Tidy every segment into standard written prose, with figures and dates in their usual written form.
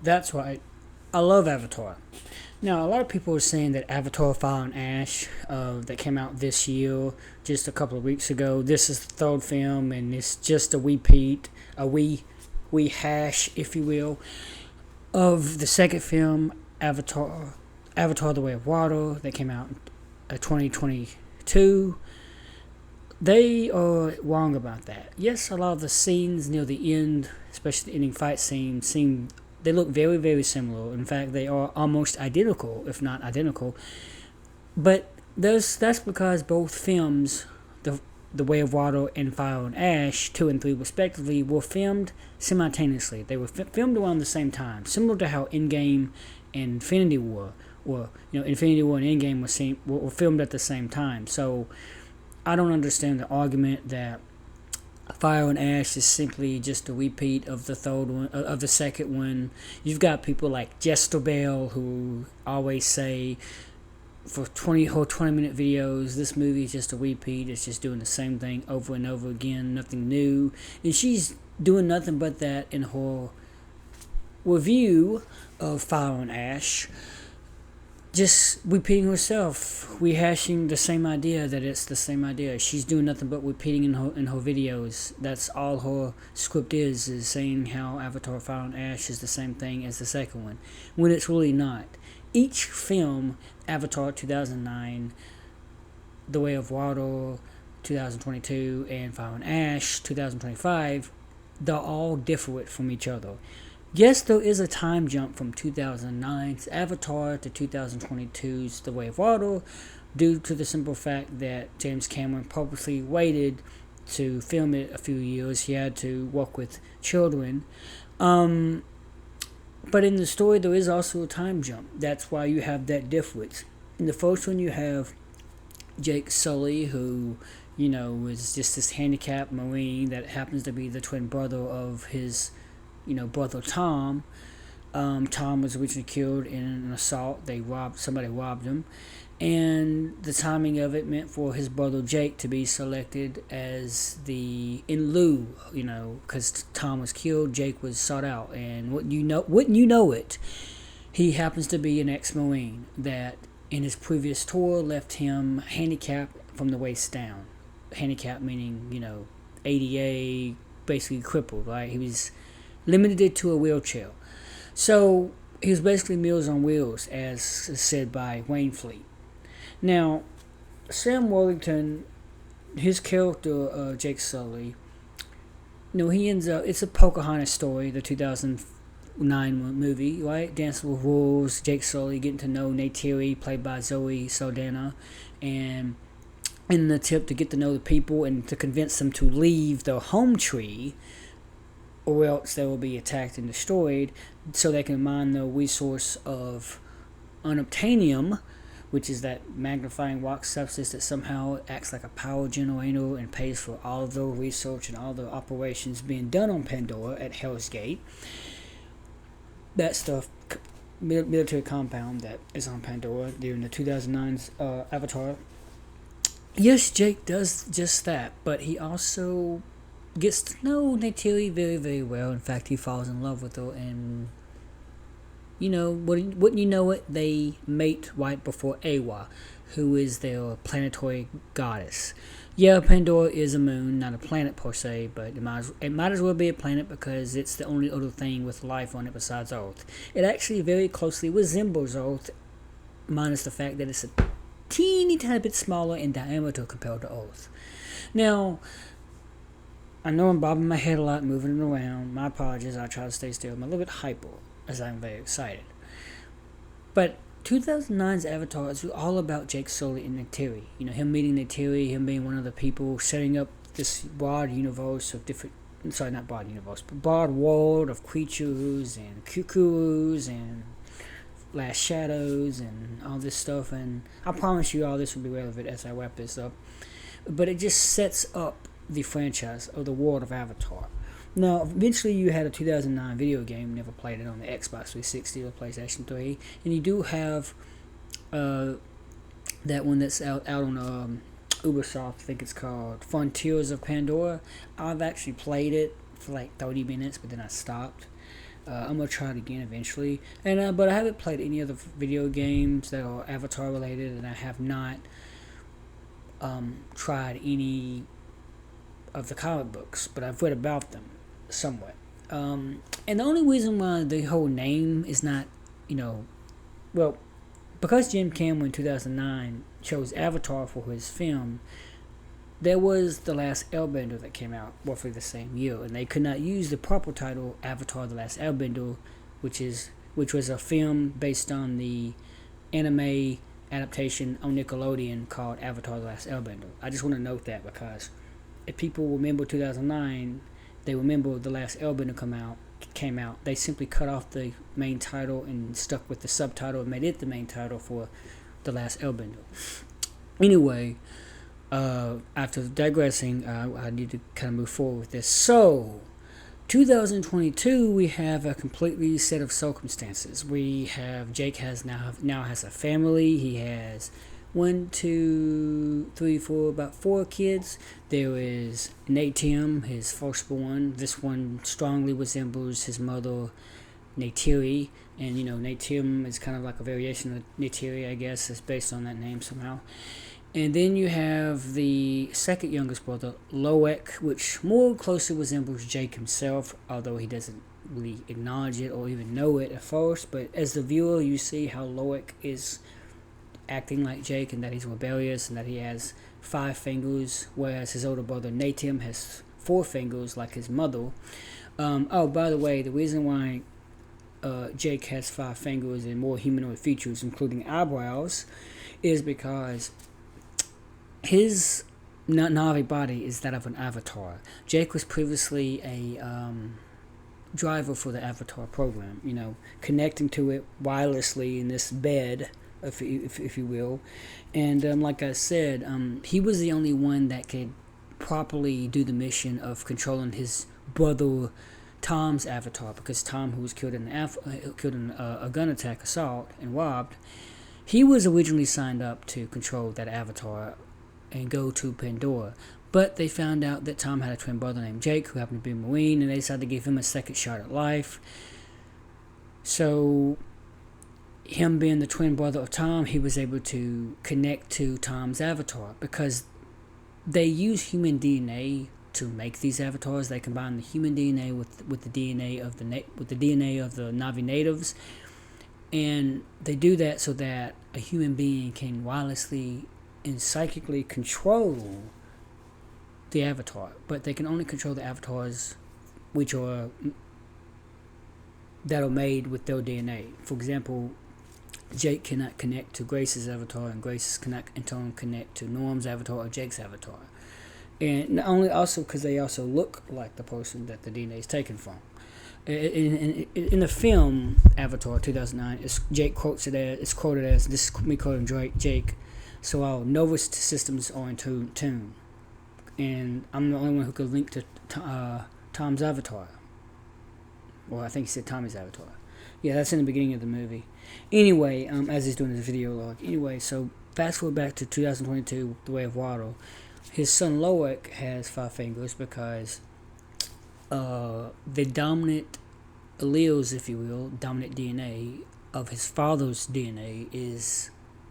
That's right. I love Avatar. Now, a lot of people are saying that Avatar Fire and Ash, that came out this year, just a couple of weeks ago, this is the third film, and it's just a repeat, a wee hash, if you will, of the second film, Avatar: The Way of Water, that came out in 2022. They are wrong about that. Yes, a lot of the scenes near the end, especially the ending fight scene, seem they look very, very similar. In fact, they are almost identical, if not identical. But that's because both films, the Way of Water and Fire and Ash, 2 and 3 respectively, were filmed simultaneously. They were filmed around the same time, similar to how Endgame and Infinity War, or Infinity War and Endgame were filmed at the same time. So I don't understand the argument that Fire and Ash is simply just a repeat of the third one, of the second one. You've got people like Jester Bell who always say for 20 minute videos, this movie is just a repeat. It's just doing the same thing over and over again, nothing new. And she's doing nothing but that in her review of Fire and Ash, just repeating herself, rehashing the same idea that it's the same idea. She's doing nothing but repeating in her videos. That's all her script is saying how Avatar Fire and Ash is the same thing as the second one, when it's really not. Each film, Avatar 2009, The Way of Water 2022, and Fire and Ash 2025, they're all different from each other. Yes, there is a time jump from 2009's Avatar to 2022's The Way of Water, due to the simple fact that James Cameron purposely waited to film it a few years. He had to work with children. But in the story, there is also a time jump. That's why you have that difference. In the first one, you have Jake Sully, who, is just this handicapped Marine that happens to be the twin brother of his brother Tom. Tom was originally killed in an assault. Somebody robbed him, and the timing of it meant for his brother Jake to be selected as in lieu, because Tom was killed, Jake was sought out, and wouldn't you know it, he happens to be an ex-Marine that in his previous tour left him handicapped from the waist down. Handicapped meaning, ADA, basically crippled, right? He was limited to a wheelchair. So he was basically Meals on Wheels, as said by Wayne Fleet. Now, Sam Worthington, his character, Jake Sully, he ends up, it's a Pocahontas story, the 2009 movie, right? Dancing with Wolves, Jake Sully getting to know Neytiri, played by Zoe Saldana, and in an attempt to get to know the people and to convince them to leave their home tree, or else they will be attacked and destroyed, so they can mine the resource of unobtainium, which is that magnifying rock substance that somehow acts like a power generator and pays for all of the research and all the operations being done on Pandora at Hell's Gate. That's the military compound that is on Pandora during the 2009's Avatar. Yes, Jake does just that, but he also gets to know Neytiri very, very well. In fact, he falls in love with her, and wouldn't you know it, they mate right before Awa, who is their planetary goddess. Yeah, Pandora is a moon, not a planet per se, but it might as well be a planet because it's the only other thing with life on it besides Earth. It actually very closely resembles Earth, minus the fact that it's a teeny tiny bit smaller in diameter compared to Earth. Now, I know I'm bobbing my head a lot, moving it around. My apologies, I try to stay still. I'm a little bit hyper, as I'm very excited. But 2009's Avatar is all about Jake Sully and Neytiri. Him meeting Neytiri, him being one of the people setting up this broad universe of different... Sorry, not broad universe, but broad world of creatures and cuckoos and last shadows and all this stuff. And I promise you all this will be relevant as I wrap this up. But it just sets up the franchise of the world of Avatar. Now, eventually you had a 2009 video game, never played it on the Xbox 360 or PlayStation 3, and you do have that one that's out on Ubisoft, I think it's called Frontiers of Pandora. I've actually played it for like 30 minutes, but then I stopped. I'm gonna try it again eventually. And but I haven't played any other video games that are Avatar related, and I have not tried any of the comic books, but I've read about them somewhat. And the only reason why the whole name is not, you know, well, because Jim Cameron in 2009 chose Avatar for his film, there was The Last Airbender that came out roughly the same year, and they could not use the proper title Avatar: The Last Airbender, which was a film based on the anime adaptation on Nickelodeon called Avatar: The Last Airbender. I just want to note that because if people remember 2009, they remember The Last Airbender came out. They simply cut off the main title and stuck with the subtitle and made it the main title for The Last Airbender. Anyway, after digressing, I need to kind of move forward with this. So, 2022, we have a completely set of circumstances. We have Jake now has a family. He has 1, 2, 3, 4, about 4 kids. There is Natium, his firstborn. This one strongly resembles his mother, Neytiri. And, you know, Natium is kind of like a variation of Neytiri, I guess. It's based on that name somehow. And then you have the second youngest brother, Loek, which more closely resembles Jake himself, although he doesn't really acknowledge it or even know it at first. But as the viewer, you see how Loek is acting like Jake, and that he's rebellious, and that he has 5 fingers, whereas his older brother Natium has 4 fingers like his mother. Oh, by the way, the reason why Jake has 5 fingers and more humanoid features, including eyebrows, is because his Na'vi body is that of an avatar. Jake was previously a driver for the Avatar program, you know, connecting to it wirelessly in this bed, if you will. And like I said, he was the only one that could properly do the mission of controlling his brother Tom's avatar, because Tom, who was killed in a gun attack assault and robbed, he was originally signed up to control that avatar and go to Pandora. But they found out that Tom had a twin brother named Jake, who happened to be a Marine, and they decided to give him a second shot at life. So, him being the twin brother of Tom, he was able to connect to Tom's avatar, because they use human DNA to make these avatars. They combine the human DNA with the DNA of the Na'vi natives, and they do that so that a human being can wirelessly and psychically control the avatar, but they can only control the avatars that are made with their DNA. For example, Jake cannot connect to Grace's avatar, and Grace cannot in turn connect to Norm's avatar or Jake's avatar. And not only also because they also look like the person that the DNA is taken from. In the film Avatar 2009, Jake quoted as, this is me quoting Jake, so our nervous systems are in tune. And I'm the only one who could link to Tom's avatar. Well, I think he said Tommy's avatar. Yeah, that's in the beginning of the movie. Anyway, as he's doing his video log. Anyway, so fast forward back to 2022, The Way of Water. His son Loek has 5 fingers because the dominant alleles, if you will, dominant DNA of his father's DNA is,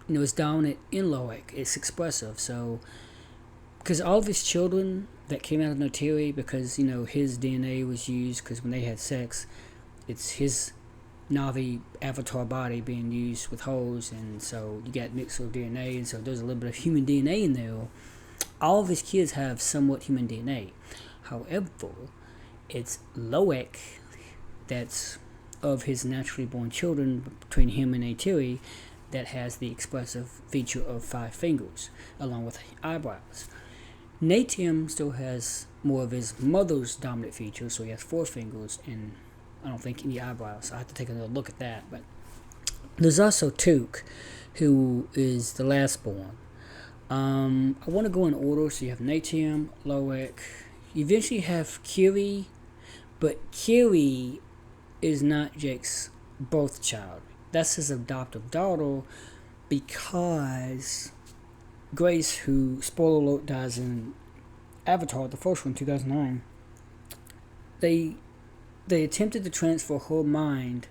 is dominant in Loek. It's expressive. So, because all of his children that came out of Neytiri, because, his DNA was used, because when they had sex, it's his Na'vi avatar body being used with hoes, and so you got mixed with DNA, and so there's a little bit of human DNA in there. All of his kids have somewhat human DNA. However, it's Loek that's of his naturally born children between him and Neytiri that has the expressive feature of 5 fingers, along with eyebrows. Natium still has more of his mother's dominant features, so he has 4 fingers and I don't think any eyebrows. I have to take another look at that. But there's also Took, who is the last born. I want to go in order. So you have Natium, Loek. You eventually have Kiri, but Kiri is not Jake's birth child. That's his adoptive daughter, because Grace, who, spoiler alert, dies in Avatar, the first one, 2009, they they attempted to transfer her mind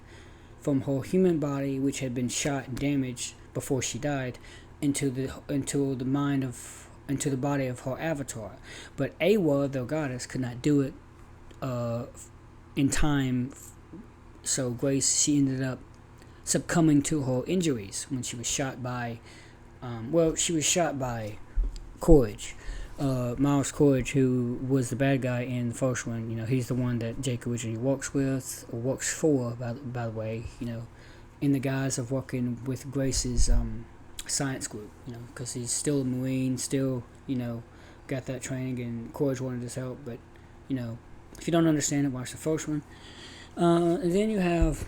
from her human body, which had been shot and damaged before she died, into the body of her avatar. But Awa, the goddess, could not do it in time. So Grace, she ended up succumbing to her injuries when she was shot by. She was shot by Courage. Miles Courage, who was the bad guy in the first one. He's the one that Jake originally works for, by the way, in the guise of working with Grace's science group, because he's still a Marine, still, got that training, and Courage wanted his help, but, if you don't understand it, watch the first one. And then you have,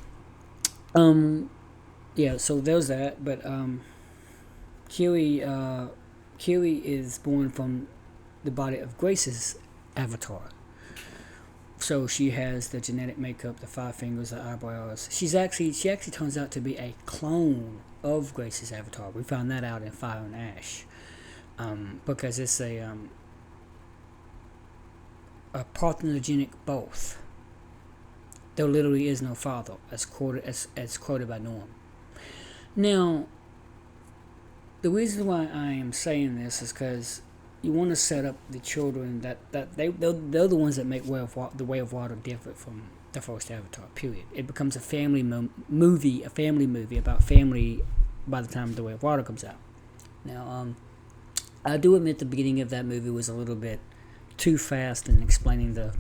so there's that, but, Kiwi is born from the body of Grace's avatar. So she has the genetic makeup, the 5 fingers, the eyebrows. She actually turns out to be a clone of Grace's avatar. We found that out in Fire and Ash, because it's a parthenogenic both. There literally is no father, as quoted by Norm. Now, the reason why I am saying this is because you want to set up the children that they're the ones that make the Way of Water different from the first Avatar. Period. It becomes a family movie about family by the time the Way of Water comes out. Now, I do admit the beginning of that movie was a little bit too fast in explaining the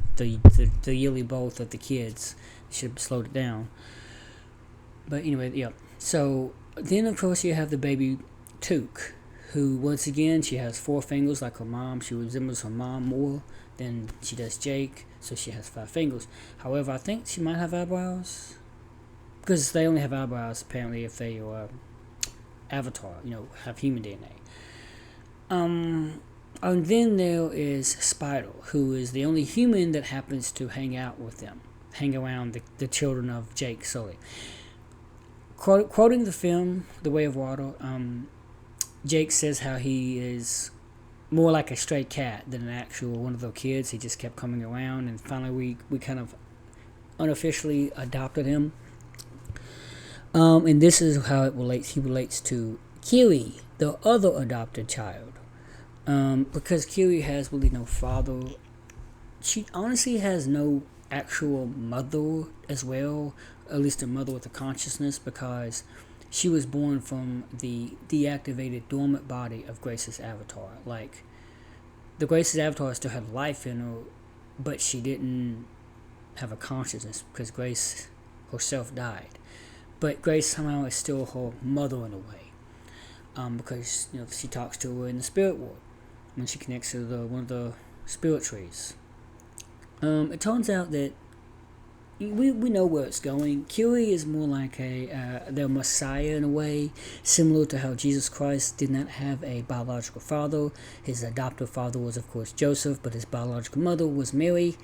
yearly birth of the kids. Should have slowed it down. But anyway, yeah. So then, of course, you have the baby Took, who, once again, she has 4 fingers like her mom. She resembles her mom more than she does Jake, so she has 5 fingers. However, I think she might have eyebrows, because they only have eyebrows, apparently, if they are Avatar, have human DNA. And then there is Spider, who is the only human that happens to hang around the children of Jake Sully. Quoting the film, The Way of Water, Jake says how he is more like a stray cat than an actual one of those kids. He just kept coming around, and finally we kind of unofficially adopted him. And this is how he relates to Kiwi, the other adopted child. Because Kiwi has really no father. She honestly has no actual mother as well, at least a mother with a consciousness, because she was born from the deactivated dormant body of Grace's avatar. Like, the Grace's avatar still had life in her, but she didn't have a consciousness because Grace herself died. But Grace somehow is still her mother in a way, because she talks to her in the spirit world when she connects to one of the spirit trees. It turns out that we know where it's going. Kiwi is more like their Messiah in a way, similar to how Jesus Christ did not have a biological father. His adoptive father was, of course, Joseph, but his biological mother was Mary.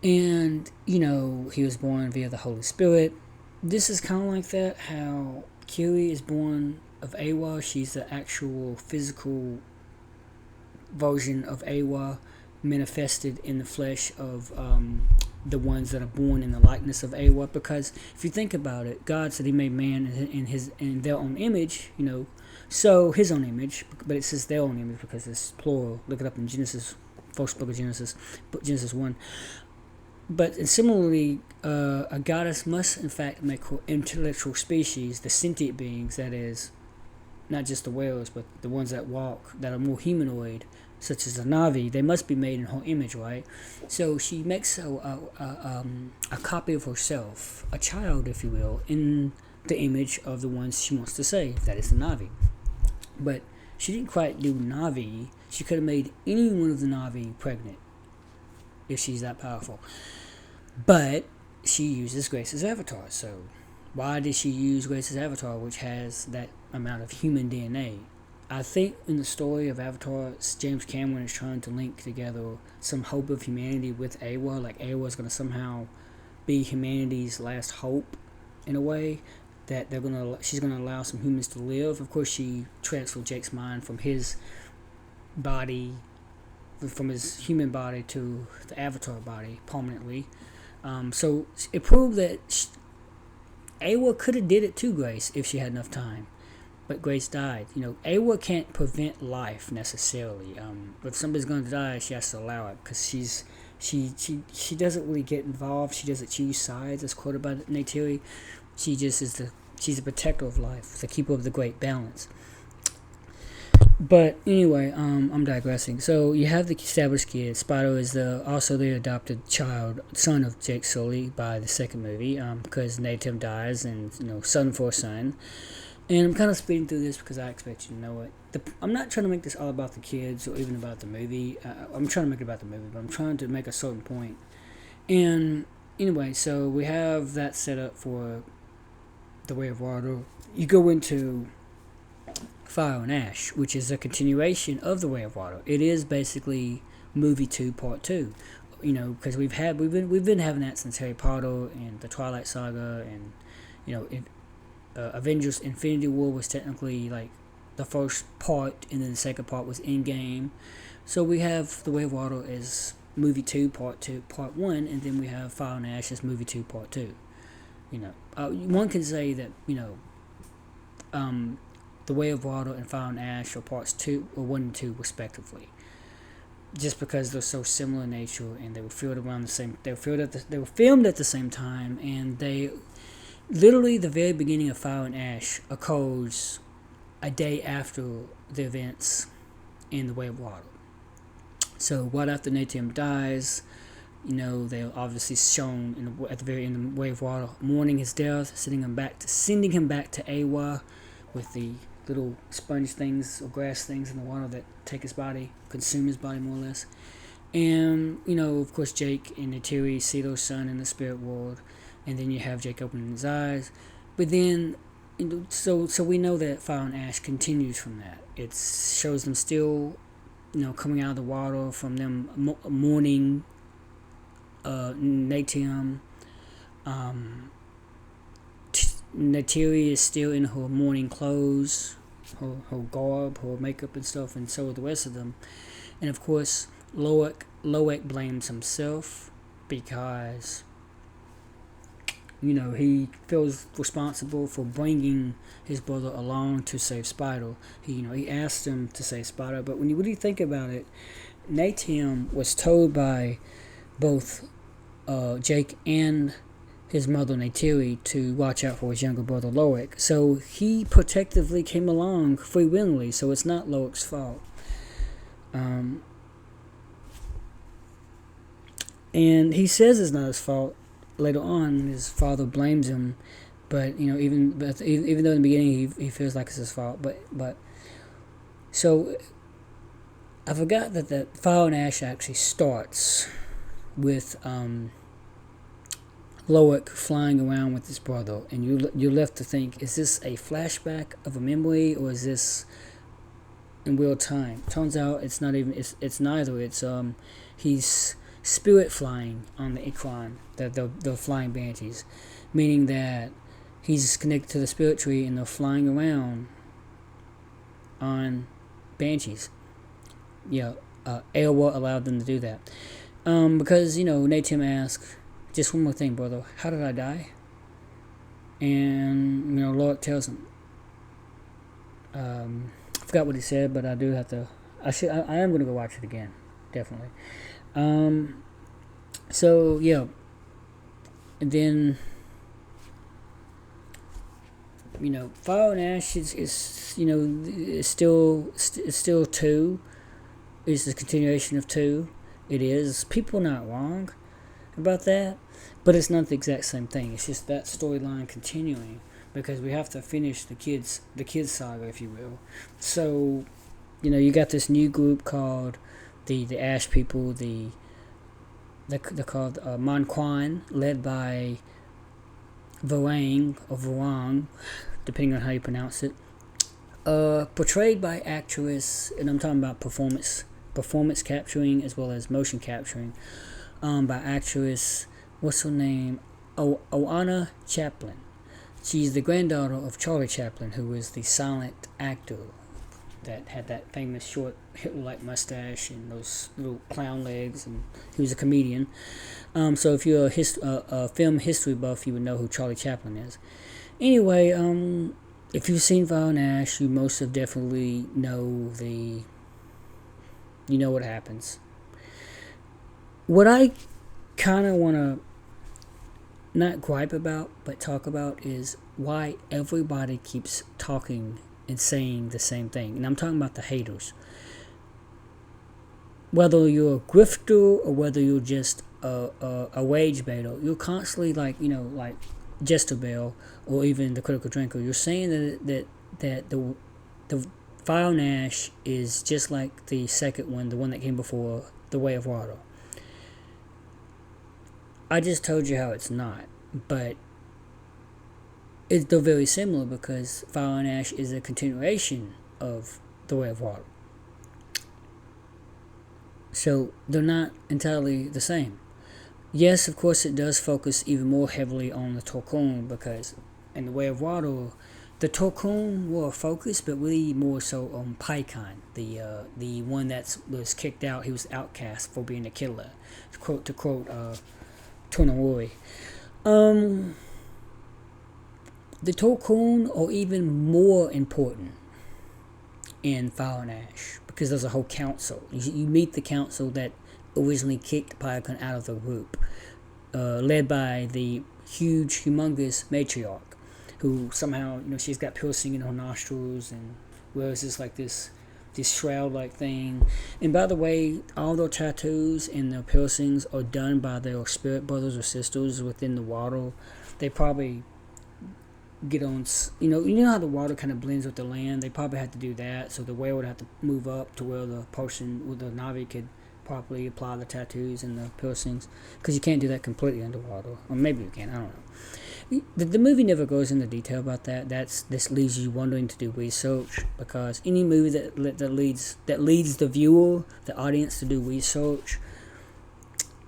And, he was born via the Holy Spirit. This is kind of like that, how Kiwi is born of Awa. She's the actual physical version of Awa, manifested in the flesh of the ones that are born in the likeness of Awa. Because if you think about it, God said He made man in their own image, so His own image, but it says their own image because it's plural. Look it up in Genesis, first book of Genesis, Genesis 1. But similarly, a goddess must in fact make her intellectual species, the sentient beings, that is, not just the whales, but the ones that walk, that are more humanoid, such as the Na'vi. They must be made in her image, right? So she makes a copy of herself, a child, if you will, in the image of the ones she wants to save, that is the Na'vi. But she didn't quite do Na'vi. She could have made any one of the Na'vi pregnant, if she's that powerful. But she uses Grace's avatar. So why did she use Grace's avatar, which has that amount of human DNA? I think in the story of Avatar, James Cameron is trying to link together some hope of humanity with Awa. Like, Awa is going to somehow be humanity's last hope, in a way, that she's going to allow some humans to live. Of course, she transferred Jake's mind from his body, from his human body to the Avatar body permanently. So it proved that Awa could have did it to Grace if she had enough time, but Grace died. Awa can't prevent life necessarily. If somebody's going to die, she has to allow it because she doesn't really get involved. She doesn't choose sides, as quoted by Neytiri. She just is she's a protector of life, the keeper of the great balance. But anyway, I'm digressing. So you have the established kid. Spyro is also the adopted son of Jake Sully by the second movie, because Natum dies, and son for son. And I'm kind of speeding through this because I expect you to know it. I'm not trying to make this all about the kids or even about the movie. I'm trying to make it about the movie, but I'm trying to make a certain point. And anyway, so we have that set up for The Way of Water. You go into Fire and Ash, which is a continuation of The Way of Water. It is basically movie 2, part 2. Because we've been having that since Harry Potter and the Twilight Saga, and Avengers Infinity War was technically like the first part, and then the second part was Endgame. So we have The Way of Water as movie 2, part 1, and then we have Fire and Ash as movie 2, part 2. One can say that The Way of Water and Fire and Ash are parts 2 or 1 and 2 respectively, just because they're so similar in nature, and they were filmed around the same. They were filmed at the same time, and they literally the very beginning of Fire and Ash occurs a day after the events in The Way of Water. So right after Natum dies, they're obviously shown at the very end of The Way of Water mourning his death, sending him back to Awa with the little sponge things or grass things in the water that take his body, consume his body more or less. And of course, Jake and Neytiri see their son in the spirit world, and then you have Jake opening his eyes. But then, so we know that Fire and Ash continues from that. It shows them still, coming out of the water, from them mourning Natum. Neytiri is still in her mourning clothes, her garb, her makeup and stuff, and so are the rest of them. And of course, Loic blames himself because he feels responsible for bringing his brother along to save Spyro. He asked him to save Spyro, but when you really think about it, Natum was told by both Jake and his mother Neytiri to watch out for his younger brother Loic. So he protectively came along freewillingly, so it's not Loic's fault. And he says it's not his fault later on. His father blames him, but even though in the beginning he feels like it's his fault. But so I forgot that Fire and Ash actually starts with Loic flying around with his brother, and you're left to think: is this a flashback of a memory, or is this in real time? Turns out it's not even. It's neither. It's he's spirit flying on the Ikran, the flying banshees, meaning that he's connected to the spirit tree, and they're flying around on banshees. Aowa allowed them to do that, because Natum asked, just one more thing, brother, how did I die? And Loic tells him. I forgot what he said, but I do have to. I am going to go watch it again, definitely. So yeah, and then Fire and Ash is still 2. It's a continuation of 2. It is. People are not wrong about that, but it's not the exact same thing. It's just that storyline continuing, because we have to finish the kids saga, if you will. So you got this new group called the Ash people. They're called Mon Quan, led by Varang or Varang, depending on how you pronounce it. Portrayed by actress, and I'm talking about performance capturing as well as motion capturing, by actress, what's her name? Oana Chaplin. She's the granddaughter of Charlie Chaplin, who was the silent actor that had that famous short Hitler-like mustache and those little clown legs, and he was a comedian. So if you're a film history buff, you would know who Charlie Chaplin is. Anyway, if you've seen Fire and Ash, you most have definitely know you know what happens. What I kind of want to not gripe about, but talk about is why everybody keeps talking and saying the same thing. And I'm talking about the haters. Whether you're a grifter or whether you're just a wage baiter, you're constantly like Jester Bell or even the Critical Drinker. You're saying that the Fire and Ash is just like the second one, the one that came before, The Way of Water. I just told you how it's not, but they're very similar because Fire and Ash is a continuation of The Way of Water. So they're not entirely the same. Yes, of course, it does focus even more heavily on the Torcon because in The Way of Water, the Torcon were focused, but really more so on Pycon, the one that was kicked out. He was outcast for being a killer. To quote Tonawori. The Torcon are even more important in Fire and Ash because there's a whole council. You meet the council that originally kicked Pycon out of the group, led by the humongous matriarch, who somehow, she's got piercing in her nostrils and wears this shroud-like thing. And by the way, all their tattoos and their piercings are done by their spirit brothers or sisters within the water. They probably get on, you know how the water kind of blends with the land? They probably had to do that, so the whale would have to move up to where the person with the Navi could properly apply the tattoos and the piercings, because you can't do that completely underwater. Or maybe you can, I don't know. The movie never goes into detail about that. This leaves you wondering to do research, because any movie that leads the viewer, the audience, to do research,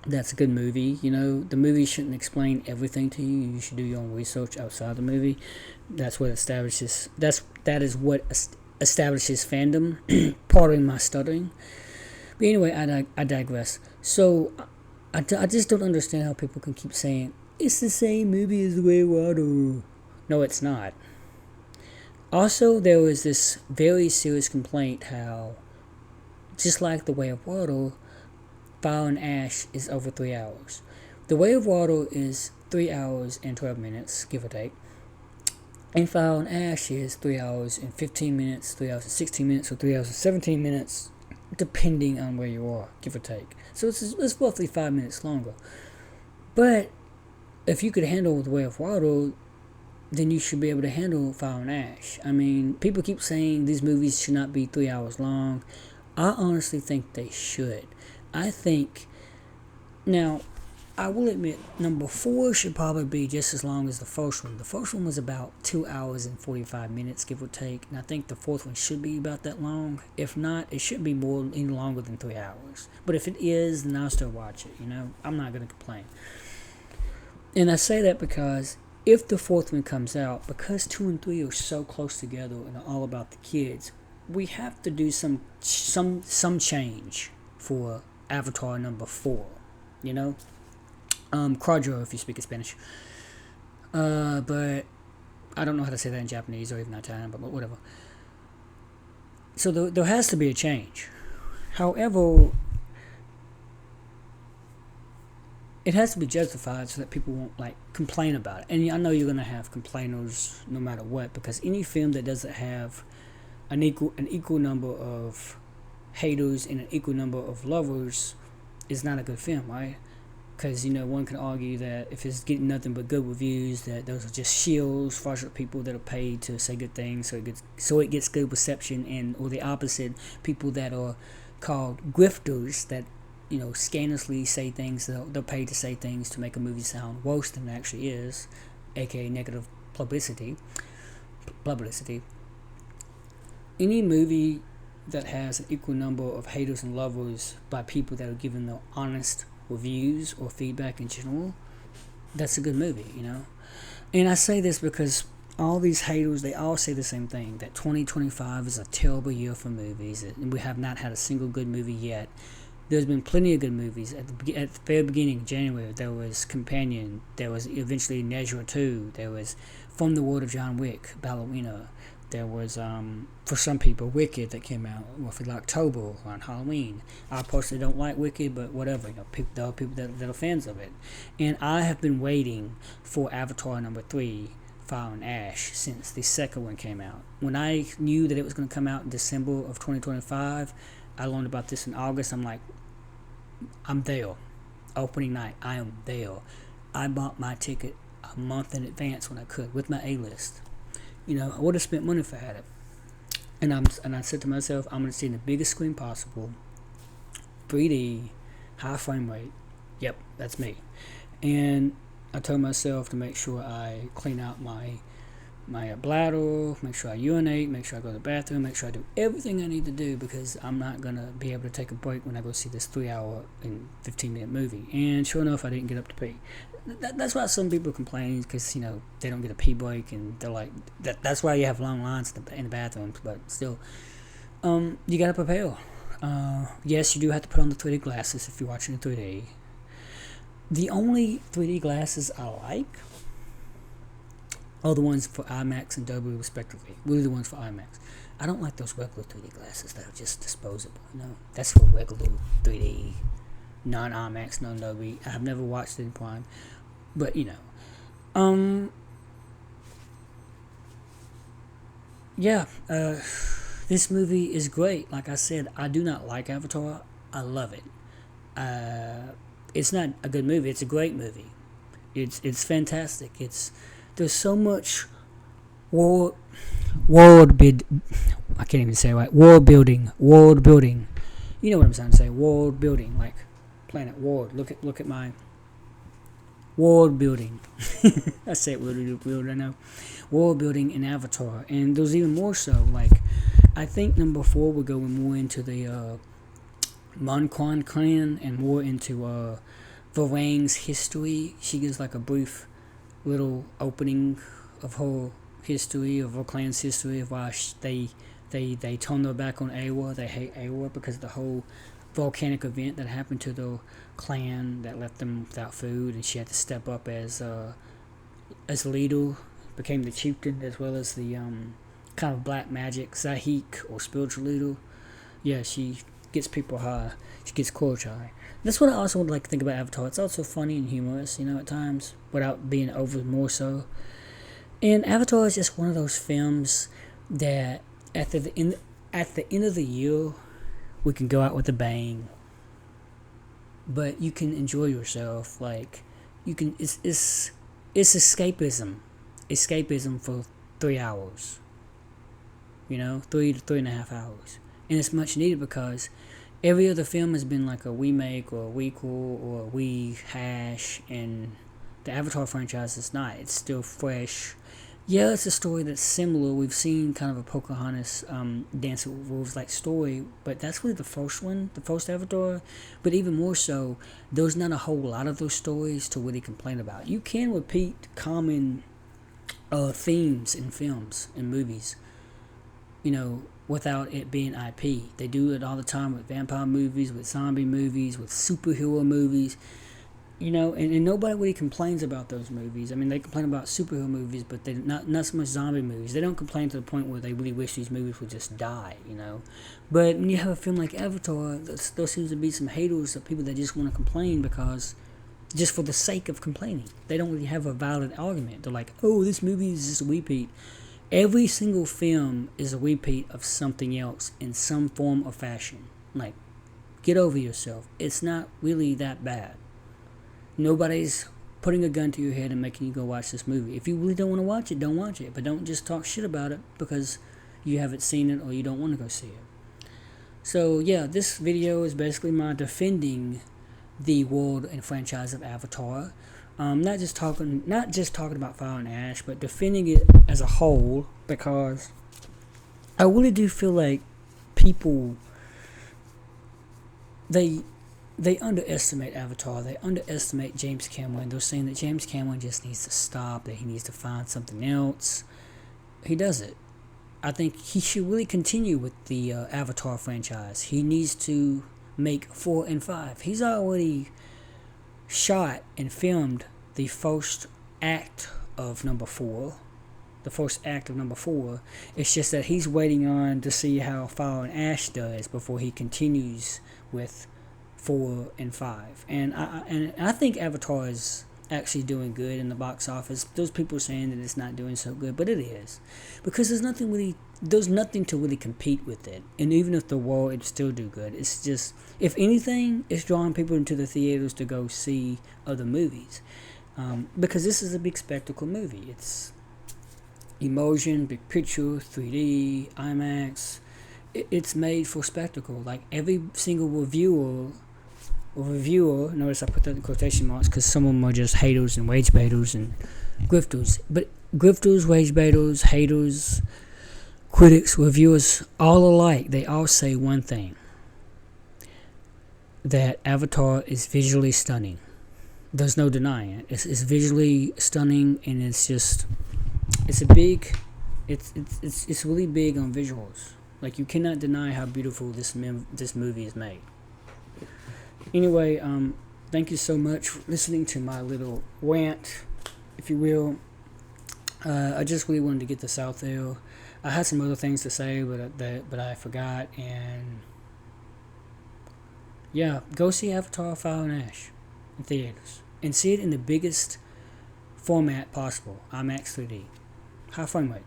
that's a good movie. The movie shouldn't explain everything to you. You should do your own research outside the movie. That's what establishes. That is what establishes fandom. Pardon my stuttering. But anyway, I digress. So I just don't understand how people can keep saying it's the same movie as The Way of Water. No, it's not. Also, there was this very serious complaint how, just like The Way of Water, Fire and Ash is over 3 hours. The Way of Water is 3 hours and 12 minutes, give or take. And Fire and Ash is 3 hours and 15 minutes, 3 hours and 16 minutes, or 3 hours and 17 minutes, depending on where you are, give or take. So it's roughly 5 minutes longer. But if you could handle The Way of Water, then you should be able to handle Fire and Ash. I mean, people keep saying these movies should not be 3 hours long. I honestly think they should. I think, now, I will admit, number 4 should probably be just as long as the first one. The first one was about 2 hours and 45 minutes, give or take. And I think the fourth one should be about that long. If not, it should be any longer than 3 hours. But if it is, then I'll still watch it, I'm not going to complain. And I say that because if the fourth one comes out, because 2 and 3 are so close together and are all about the kids, we have to do some change for Avatar number 4, Quadro if you speak Spanish. But I don't know how to say that in Japanese or even Italian, but whatever. So there has to be a change. However, it has to be justified so that people won't complain about it. And I know you're gonna have complainers no matter what, because any film that doesn't have an equal number of haters and an equal number of lovers is not a good film, right? Because one can argue that if it's getting nothing but good reviews, that those are just shills, fraudulent people that are paid to say good things, so it gets good reception, or the opposite, people that are called grifters that scandalously say things, they're paid to say things to make a movie sound worse than it actually is, aka negative publicity. Any movie that has an equal number of haters and lovers by people that are giving the honest reviews or feedback in general, that's a good movie, And I say this because all these haters, they all say the same thing, that 2025 is a terrible year for movies, and we have not had a single good movie yet. There's been plenty of good movies. At the very beginning of January, there was Companion, there was eventually Nezra 2, there was From the World of John Wick, Ballerina, there was, for some people, Wicked that came out roughly October on Halloween. I personally don't like Wicked, but whatever. There are people that are fans of it. And I have been waiting for Avatar number 3, Fire and Ash, since the second one came out. When I knew that it was going to come out in December of 2025, I learned about this in August. I'm like, I'm there. Opening night, I am there. I bought my ticket a month in advance when I could, with my A-list. I would have spent money if I had it. And I said to myself, I'm going to see in the biggest screen possible, 3D, high frame rate. Yep, that's me. And I told myself to make sure I clean out my bladder, make sure I urinate, make sure I go to the bathroom, make sure I do everything I need to do, because I'm not going to be able to take a break when I go see this 3-hour and 15-minute movie. And sure enough, I didn't get up to pee. That's why some people complain, because they don't get a pee break, and they're like, that's why you have long lines in the bathrooms. But still, you gotta prepare. Yes, you do have to put on the 3D glasses if you're watching in 3D. The only 3D glasses I like are the ones for IMAX and Dolby respectively. Really, the ones for IMAX. I don't like those regular 3D glasses that are just disposable. That's for regular 3D, non-IMAX, non-Dolby. I've never watched it in Prime, but this movie is great. Like I said, I do not like Avatar. I love it. It's not a good movie. It's a great movie. It's fantastic. There's so much world building. World building. You know what I'm trying to say? World building, like Planet World. Look at my world building. I say it weird, I know. World building in Avatar, and there's even more so. Like, I think number 4 we're going more into the Mon-Quan clan and more into Varang's history. She gives like a brief little opening of her history, of her clan's history, of why they turned their back on Awa. They hate Awa because of the whole volcanic event that happened to their clan that left them without food, and she had to step up as leader, became the chieftain as well as the kind of black magic Zahik or spiritual leader. Yeah, she gets people high. She gets courage high. That's what I also would like to think about Avatar. It's also funny and humorous, at times, without being over more so. And Avatar is just one of those films that at the end of the year, we can go out with a bang. But you can enjoy yourself. Like, you can. It's escapism. Escapism for 3 hours. 3 to 3.5 hours, and it's much needed because every other film has been like a remake or a requel or a rehash, and the Avatar franchise is not. It's still fresh. Yeah, it's a story that's similar. We've seen kind of a Pocahontas Dance with Wolves like story, but that's really the first one, the first Avatar. But even more so, there's not a whole lot of those stories to really complain about. You can repeat common themes in films and movies, without it being IP. They do it all the time with vampire movies, with zombie movies, with superhero movies. And nobody really complains about those movies. I mean, they complain about superhero movies, but they not so much zombie movies. They don't complain to the point where they really wish these movies would just die, But when you have a film like Avatar, there seems to be some haters of people that just want to complain because, just for the sake of complaining. They don't really have a valid argument. They're like, oh, this movie is just a repeat. Every single film is a repeat of something else in some form or fashion. Like, get over yourself. It's not really that bad. Nobody's putting a gun to your head and making you go watch this movie. If you really don't want to watch it, don't watch it. But don't just talk shit about it because you haven't seen it or you don't want to go see it. So, yeah, this video is basically my defending the world and franchise of Avatar. Not just talking about Fire and Ash, but defending it as a whole, because I really do feel like people they underestimate Avatar. They underestimate James Cameron. They're saying that James Cameron just needs to stop, that he needs to find something else. he does it. I think he should really continue with the Avatar franchise. He needs to make 4 and 5. He's already shot and filmed the first act of number 4. The first act of number 4. It's just that he's waiting on to see how Fire and Ash does before he continues with 4 and 5. And I think Avatar is actually doing good in the box office. Those people are saying that it's not doing so good, but it is, because there's nothing to really compete with it. And even if there were, it'd still do good. It's just, if anything, it's drawing people into the theaters to go see other movies, because this is a big spectacle movie. It's immersion, big picture, 3D, IMAX. It's made for spectacle. Like every single reviewer, notice I put that in quotation marks because some of them are just haters and wage baiters and grifters. But grifters, wage baiters, haters, critics, reviewers, all alike, they all say one thing: that Avatar is visually stunning. There's no denying it. It's visually stunning, and it's really big on visuals. Like, you cannot deny how beautiful this movie is made. Anyway, thank you so much for listening to my little rant, if you will. I just really wanted to get this out there. I had some other things to say, but I forgot. And yeah, go see Avatar: Fire and Ash in theaters, and see it in the biggest format possible, IMAX 3D, high frame rate.